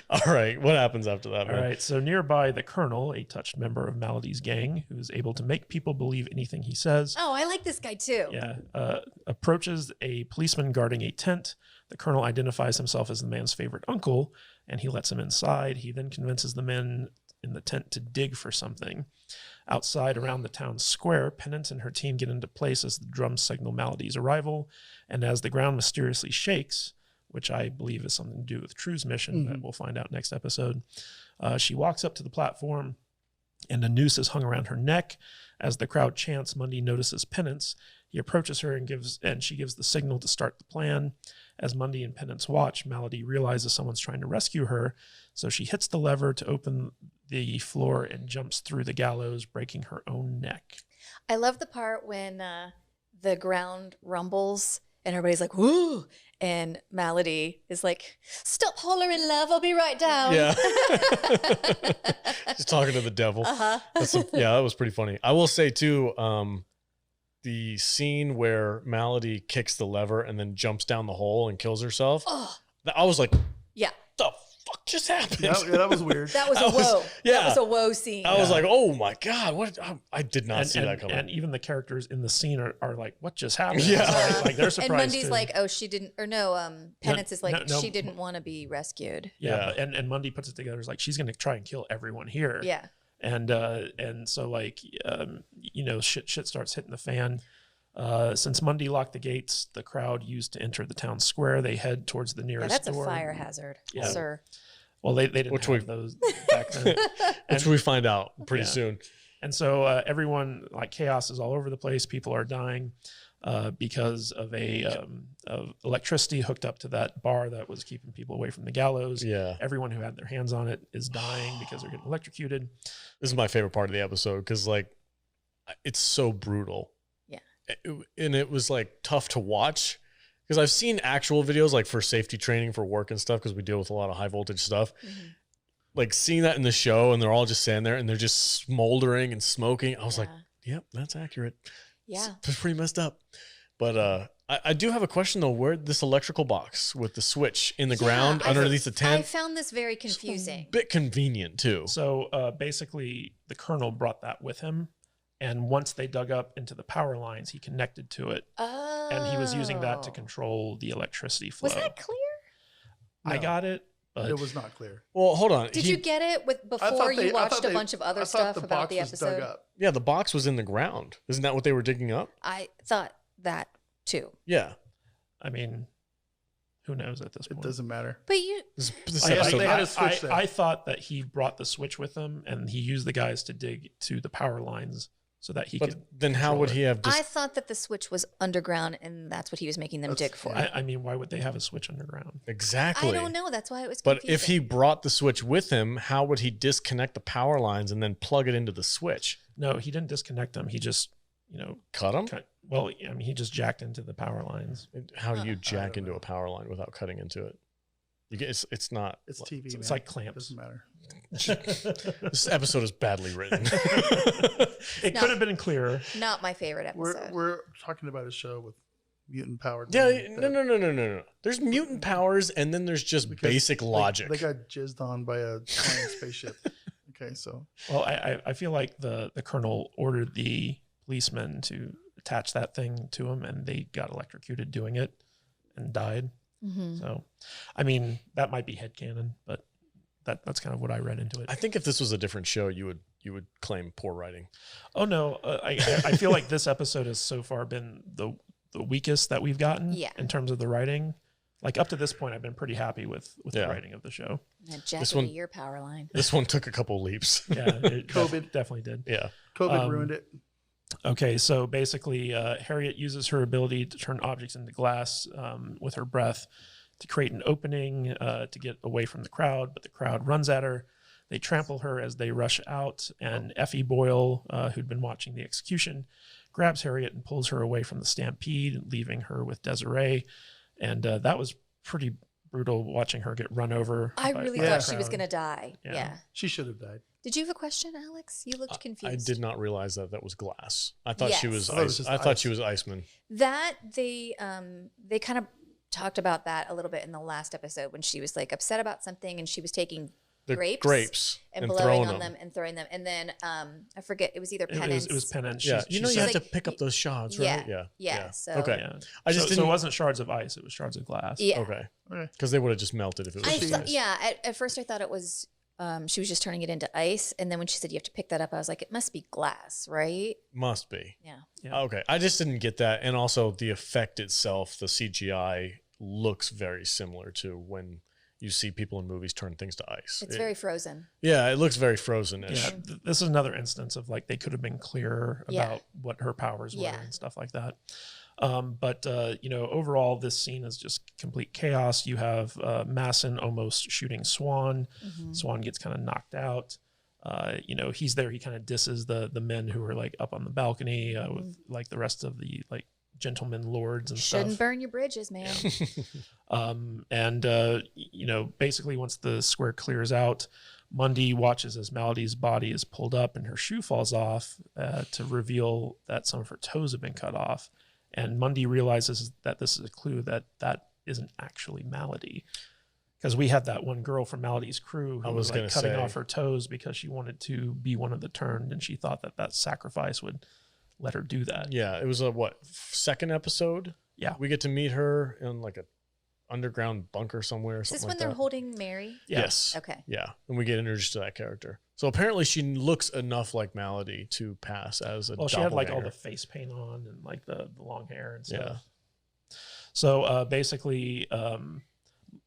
All right, what happens after that, man? All right, so nearby, the Colonel, a touched member of Melody's gang, who is able to make people believe anything he says. Oh, I like this guy too. Yeah, approaches a policeman guarding a tent. The Colonel identifies himself as the man's favorite uncle, and he lets him inside. He then convinces the men in the tent to dig for something. Outside, around the town square, Penance and her team get into place as the drums signal Melody's arrival, and as the ground mysteriously shakes, which I believe has something to do with True's mission that we'll find out next episode, she walks up to the platform, and a noose is hung around her neck. As the crowd chants, Mundy notices Penance. He approaches her and she gives the signal to start the plan. As Mundy and Penance watch, Melody realizes someone's trying to rescue her, so she hits the lever to open the floor and jumps through the gallows, breaking her own neck. I love the part when the ground rumbles and everybody's like, woo, and Melody is like, stop hollering, love, I'll be right down. Yeah. Just talking to the devil. Uh-huh. That was pretty funny. I will say too, the scene where Melody kicks the lever and then jumps down the hole and kills herself. Oh. I was like, Yeah. the fuck just happened? Yeah, that was weird. That was a whoa. Yeah. That was a whoa scene. I was like, oh my God, what? I did not see that coming. And even the characters in the scene are like, what just happened? Yeah. Like they're surprised. And Mundy's too. like, oh, she didn't, or no, Penance is like, no. she didn't want to be rescued. Yeah. And Mundy puts it together. It's like, she's going to try and kill everyone here. Yeah. And so like, shit starts hitting the fan. Since Mundy locked the gates, the crowd used to enter the town square. They head towards the nearest That's door. a fire hazard, Yeah. sir. Well, they didn't have those back then. Which we find out pretty soon. And so everyone, like, chaos is all over the place. People are dying because of of electricity hooked up to that bar that was keeping people away from the gallows. Yeah. Everyone who had their hands on it is dying because they're getting electrocuted. This is my favorite part of the episode because, like, it's so brutal. Yeah. And it was, like, tough to watch because I've seen actual videos, like, for safety training for work and stuff because we deal with a lot of high voltage stuff. Mm-hmm. Like, seeing that in the show and they're all just standing there and they're just smoldering and smoking. I was like, yep, that's accurate. Yeah. It's pretty messed up. But I do have a question, though. Where this electrical box with the switch in the ground underneath the tent? I found this very confusing. A bit convenient, too. So basically, the colonel brought that with him. And once they dug up into the power lines, he connected to it. Oh. And he was using that to control the electricity flow. Was that clear? I got it. But it was not clear. Well, hold on. Did you get it before you watched a bunch of other stuff about the episode? Yeah, the box was in the ground. Isn't that what they were digging up? I thought that too. Yeah. I mean, who knows at this point? It doesn't matter. But you... I thought that he brought the switch with him and he used the guys to dig to the power lines so that he could... Then how would he have... I thought that the switch was underground and that's what he was making them dig for. I mean, why would they have a switch underground? Exactly. I don't know. That's why it was confusing. But if he brought the switch with him, how would he disconnect the power lines and then plug it into the switch? No, he didn't disconnect them. He just, cut them? Well, I mean, he just jacked into the power lines. How do you jack into a power line without cutting into it? It's not. It's TV. It's like clamps. Doesn't matter. This episode is badly written. It could have been clearer. Not my favorite episode. We're talking about a show with mutant powers. Yeah, no. There's mutant powers, and then there's just basic logic. They got jizzed on by a flying spaceship. Okay, so. Well, I feel like the colonel ordered the policemen to attach that thing to him, and they got electrocuted doing it and died. Mm-hmm. So, I mean, that might be headcanon, but that's kind of what I read into it. I think if this was a different show, you would claim poor writing. Oh no, I feel like this episode has so far been the weakest that we've gotten in terms of the writing. like up to this point, I've been pretty happy with the Yeah. writing of the show. That jack This into one- your power line. This one took a couple leaps. Yeah, it COVID. definitely did. Yeah. COVID ruined it. Okay, so basically, Harriet uses her ability to turn objects into glass with her breath to create an opening to get away from the crowd, but the crowd runs at her. They trample her as they rush out, and Effie Boyle, who'd been watching the execution, grabs Harriet and pulls her away from the stampede, leaving her with Desiree. And that was pretty brutal watching her get run over. I by really the thought she was crowd. going to die. Yeah. Yeah. She should have died. Did you have a question, Alex? You looked confused. I did not realize that was glass. I thought she was Yes. I thought it was ice. just I thought ice. she was Iceman. That they kind of talked about that a little bit in the last episode when she was like upset about something and she was taking The grapes and blowing throwing on them and throwing them. And then I forget, it was either It penance. was penance. Yeah, She you know you said- have to like- pick up those shards, Yeah. right? Yeah, so- okay, Yeah. I just so didn't. it wasn't shards of ice; it was shards of glass. Yeah. Okay, Okay. because they would have just melted if it was. I just thought, ice. yeah, at first I thought it was she was just turning it into ice, and then when she said you have to pick that up, I was like, it must be glass, right? Must be. Yeah. Yeah. Okay, I just didn't get that, and also the effect itself, the CGI looks very similar to when you see people in movies turn things to ice. It's very frozen. Yeah, it looks very frozen-ish. Yeah, this is another instance of like they could have been clearer Yeah. about what her powers were Yeah. and stuff like that. But overall, this scene is just complete chaos. You have Massen almost shooting Swan. Mm-hmm. Swan gets kind of knocked out. He's there. He kind of disses the men who are like up on the balcony with like the rest of the like gentlemen lords and Shouldn't stuff. burn your bridges, man. Basically once the square clears out, Mundy watches as Melody's body is pulled up and her shoe falls off to reveal that some of her toes have been cut off. And Mundy realizes that this is a clue that isn't actually Melody. Because we had that one girl from Melody's crew who was like gonna cutting say. off her toes because she wanted to be one of the turned, and she thought that sacrifice would let her do that. Yeah, it was a second episode? Yeah. We get to meet her in like a underground bunker somewhere or Is this something when like they're that. holding Mary? Yeah. Yes. Okay. Yeah, and we get introduced to that character. So apparently she looks enough like Melody to pass as a Well, she had like all doppelganger. the face paint on and like the long hair and Yeah. stuff. So basically,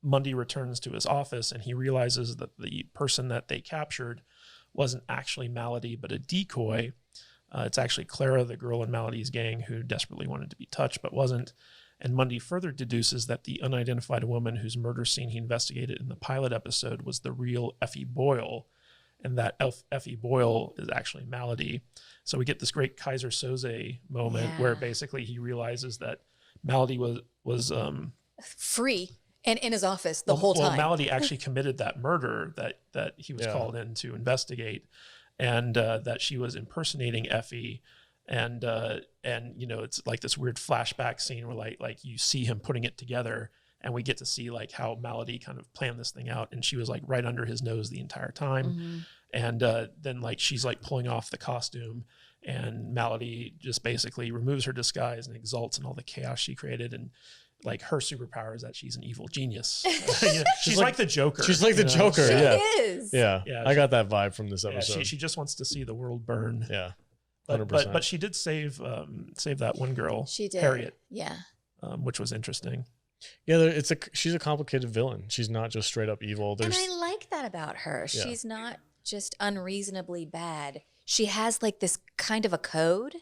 Mundy returns to his office and he realizes that the person that they captured wasn't actually Melody, but a decoy. It's actually Clara, the girl in Melody's gang, who desperately wanted to be touched but wasn't. And Mundy further deduces that the unidentified woman whose murder scene he investigated in the pilot episode was the real Effie Boyle, and that Effie Boyle is actually Melody. So we get this great Kaiser Soze moment where Yeah. basically he realizes that Melody was Free and in his office the whole well, time. Melody actually committed that murder that he was Yeah. called in to investigate, and that she was impersonating Effie, and it's like this weird flashback scene where like you see him putting it together, and we get to see like how Melody kind of planned this thing out, and she was like right under his nose the entire time, Mm-hmm. and then like she's like pulling off the costume, and Melody just basically removes her disguise and exults in all the chaos she created, and like her superpower is that she's an evil genius. She's like the Joker. She's like the you know? Joker. She Yeah. is. Yeah. Yeah, I got that vibe from this Yeah, episode. she just wants to see the world burn. Yeah. But 100%. but she did save that one girl, She did. Harriet, Yeah. which was interesting. Yeah, she's a complicated villain. She's not just straight up evil. And There's I like that about her. Yeah. She's not just unreasonably bad. She has like this kind of a code.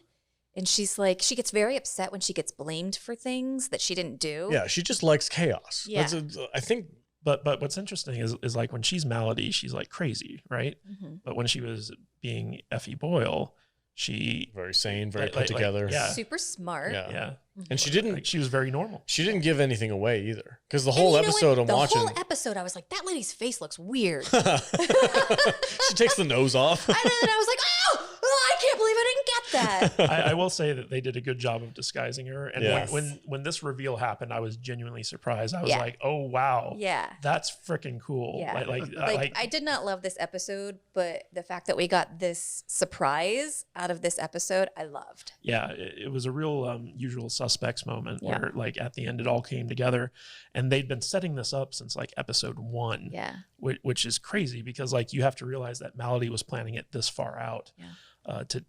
And she's like, she gets very upset when she gets blamed for things that she didn't do. yeah, she just likes chaos. Yeah. I think But what's interesting is like when she's Melody, she's like crazy, right? Mhm. But when she was being Effie Boyle, she very sane, very Like- put like- together. yeah. Super smart. Yeah. yeah, And she didn't like she was very normal. she didn't give anything away either. Because the And whole you know episode what? I'm the watching whole episode, I was like, that lady's face looks weird. she takes the nose off. And then I was like, oh, I can't believe I didn't get that. I will say that they did a good job of disguising her. And Yes. when this reveal happened, I was genuinely surprised. I was Yeah. like, oh wow, Yeah. that's freaking cool. Yeah. Like I did not love this episode, but the fact that we got this surprise out of this episode, I loved. yeah, it was a real usual suspects moment Yeah. where like at the end it all came together, and they'd been setting this up since like episode 1, Yeah. which is crazy because like you have to realize that Melody was planning it this far out. Yeah.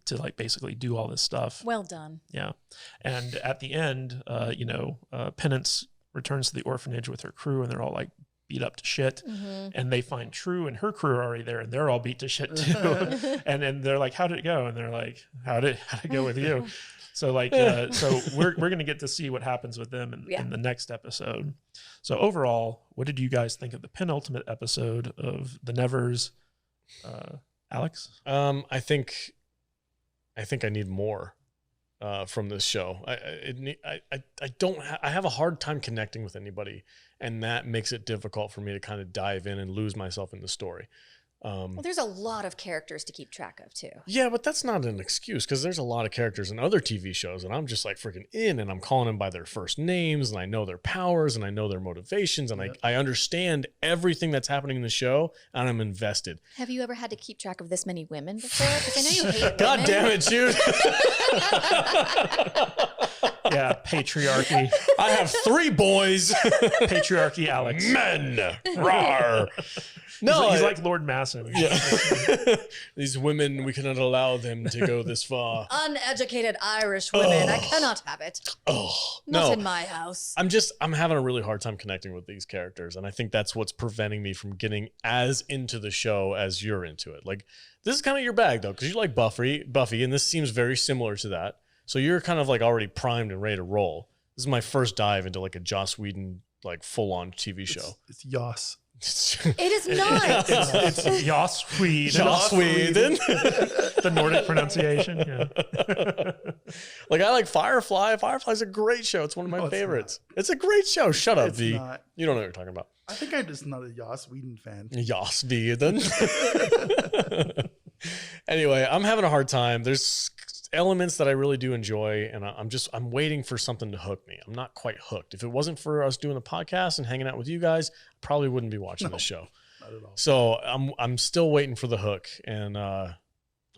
To like basically do all this stuff. Well done. Yeah. And at the end, Penance returns to the orphanage with her crew, and they're all like beat up to shit. And they find True and her crew are already there, and they're all beat to shit too. and they're like, how did it go? And they're like, how did it go with you? So like, so we're going to get to see what happens with them in the next episode. So overall, what did you guys think of the penultimate episode of The Nevers? Alex? I think I need more from this show. I have a hard time connecting with anybody, and that makes it difficult for me to kind of dive in and lose myself in the story. Well, there's a lot of characters to keep track of too. Yeah, but that's not an excuse, because there's a lot of characters in other TV shows, and I'm just like freaking in, and I'm calling them by their first names, and I know their powers, and I know their motivations, and I understand everything that's happening in the show, and I'm invested. Have you ever had to keep track of this many women before? Because I know you hate women. God damn it, Jude. Yeah, patriarchy. I have 3 boys. Patriarchy, Alex. Men. Rawr. No, he's like Lord Massen. Yeah. These women, we cannot allow them to go this far. Uneducated Irish women. I cannot have it. Not in my house. I'm having a really hard time connecting with these characters. And I think that's what's preventing me from getting as into the show as you're into it. Like, this is kind of your bag though, because you like Buffy, and this seems very similar to that. So you're kind of like already primed and ready to roll. This is my first dive into like a Joss Whedon, like full on TV show. It's Yoss. It is not. It's Joss Whedon. Joss Whedon. The Nordic pronunciation. Yeah. Like, I like Firefly. Firefly's a great show. It's one of my favorites. It's a great show. Shut up, V. Not. You don't know what you're talking about. I think I'm just not a Joss Whedon fan. Joss Whedon. Anyway, I'm having a hard time. There's elements that I really do enjoy, and I'm waiting for something to hook me. I'm not quite hooked. If it wasn't for us doing the podcast and hanging out with you guys, I probably wouldn't be watching the show. Not at all. So I'm still waiting for the hook, and I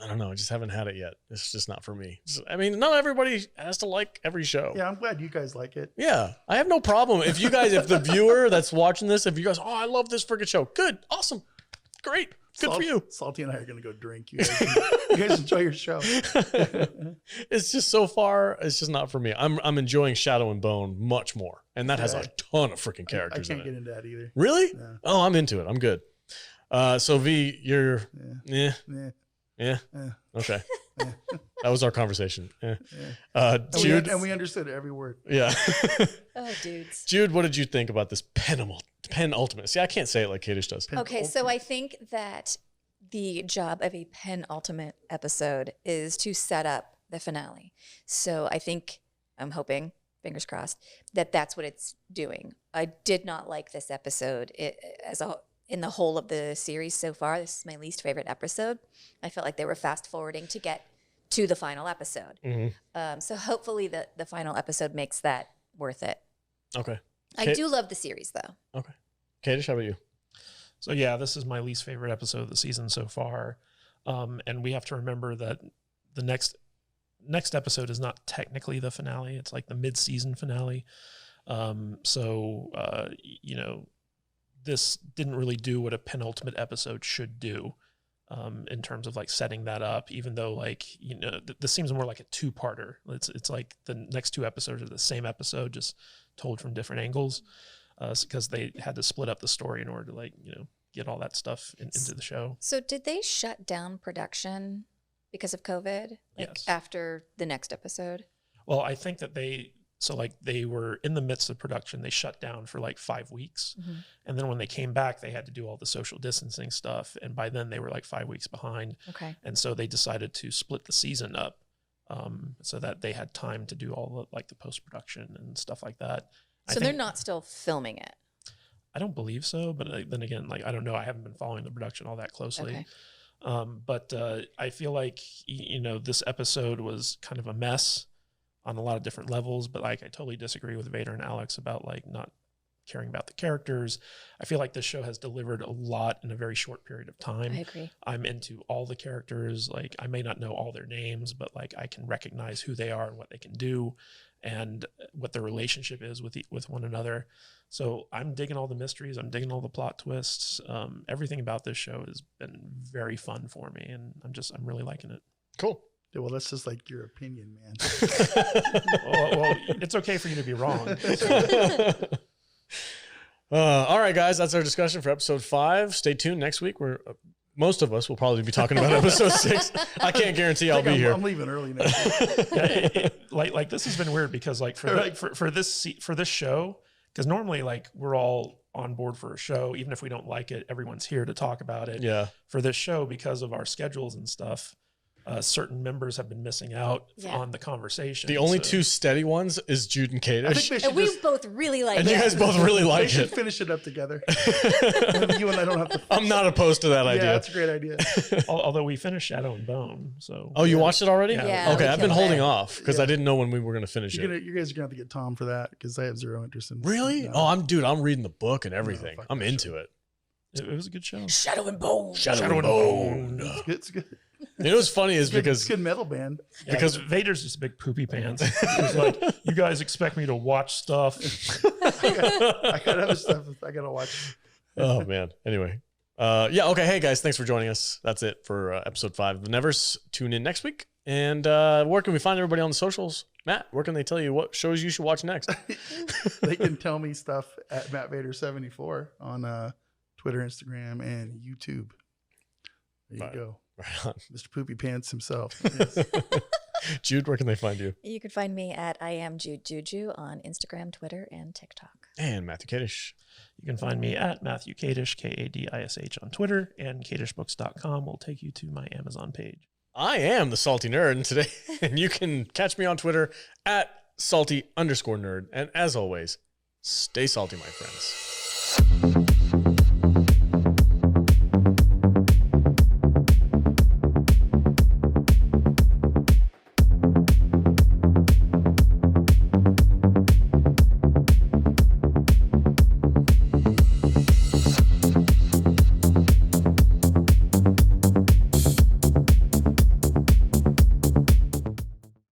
don't know. I just haven't had it yet. It's just not for me. I mean, not everybody has to like every show. Yeah, I'm glad you guys like it. Yeah, I have no problem. If the viewer that's watching this, if you guys, I love this freaking show. Good, awesome, great. Good for you. Salty and I are going to go drink. You guys enjoy your show. It's just so far, it's just not for me. I'm enjoying Shadow and Bone much more. And that has a ton of freaking characters in it. I can't get into that either. Really? No. Oh, I'm into it. I'm good. So V, you're yeah. Okay. That was our conversation. Jude. And we understood every word. Yeah. Oh, dudes. Jude, what did you think about this penultimate? See, I can't say it like Kadish does. Okay, so I think that the job of a penultimate episode is to set up the finale. So I'm hoping, fingers crossed, that that's what it's doing. I did not like this episode in the whole of the series so far. This is my least favorite episode. I felt like they were fast forwarding to get to the final episode. Mm-hmm. So hopefully the final episode makes that worth it. Okay. I do love the series though. Okay. Kadish, how about you? So yeah, this is my least favorite episode of the season so far. And we have to remember that the next episode is not technically the finale. It's like the mid-season finale. This didn't really do what a penultimate episode should do in terms of like setting that up, even though this seems more like a 2-parter. It's like the next 2 episodes are the same episode, just told from different angles, because they had to split up the story in order to get all that stuff into the show. So did they shut down production because of COVID? Yes. After the next episode? Well, I think that they were in the midst of production. They shut down for 5 weeks. Mm-hmm. And then when they came back, they had to do all the social distancing stuff. And by then they were 5 weeks behind. Okay. And so they decided to split the season up so that they had time to do all the post-production and stuff like that. So they're not still filming it? I don't believe so. But then again, I don't know. I haven't been following the production all that closely. Okay. But I feel like, this episode was kind of a mess on a lot of different levels, but I totally disagree with Vader and Alex about not caring about the characters. I feel like this show has delivered a lot in a very short period of time. I agree. I'm into all the characters. I may not know all their names, but I can recognize who they are and what they can do and what their relationship is with one another. So I'm digging all the mysteries. I'm digging all the plot twists. Everything about this show has been very fun for me, and I'm really liking it. Cool. Yeah, well, that's just your opinion, man. well, it's okay for you to be wrong. All right, guys, that's our discussion for episode 5. Stay tuned next week. Most of us will probably be talking about episode 6. I can't guarantee I'll be here. I'm leaving early next week. Like this has been weird because like for this show, because normally like we're all on board for a show, even if we don't like it, everyone's here to talk about it. Yeah. For this show, because of our schedules and stuff, certain members have been missing out on the conversation. The only 2 steady ones is Jude and Kadish. I think they should And we both really like it. And you guys both really they like should it. finish it up together. You and I don't have to. I'm not opposed to that Yeah, idea. that's a great idea. Although we finished Shadow and Bone, so Oh, you watched it already? Yeah, Okay, we I've been killed holding it. off because I didn't know when we were going to finish it. You guys are gonna have to get Tom for that because I have zero interest in. Really? No. Oh, I'm reading the book and everything. fuck I'm that into it. it was a good show. Shadow and Bone. Shadow and Bone. It's good. You know what's funny is It's good. because It's a good metal band. because Vader's just a big poopy pants. He's like, you guys expect me to watch stuff. I got other stuff I gotta watch. oh man. Anyway, okay. Hey guys, thanks for joining us. That's it for episode 5 of the Nevers. Tune in next week. And where can we find everybody on the socials? Matt, where can they tell you what shows you should watch next? They can tell me stuff at MattVader74 on Twitter, Instagram, and YouTube. There you go. Right on. Mr. Poopy Pants himself. Yes. Jude, where can they find you? You can find me at I am Jude Juju on Instagram, Twitter, and TikTok. And Matthew Kadish. You can find me at Matthew Kadish, Kadish on Twitter, and kadishbooks.com will take you to my Amazon page. I am the Salty Nerd, and today, and you can catch me on Twitter at salty_nerd. And as always, stay salty, my friends.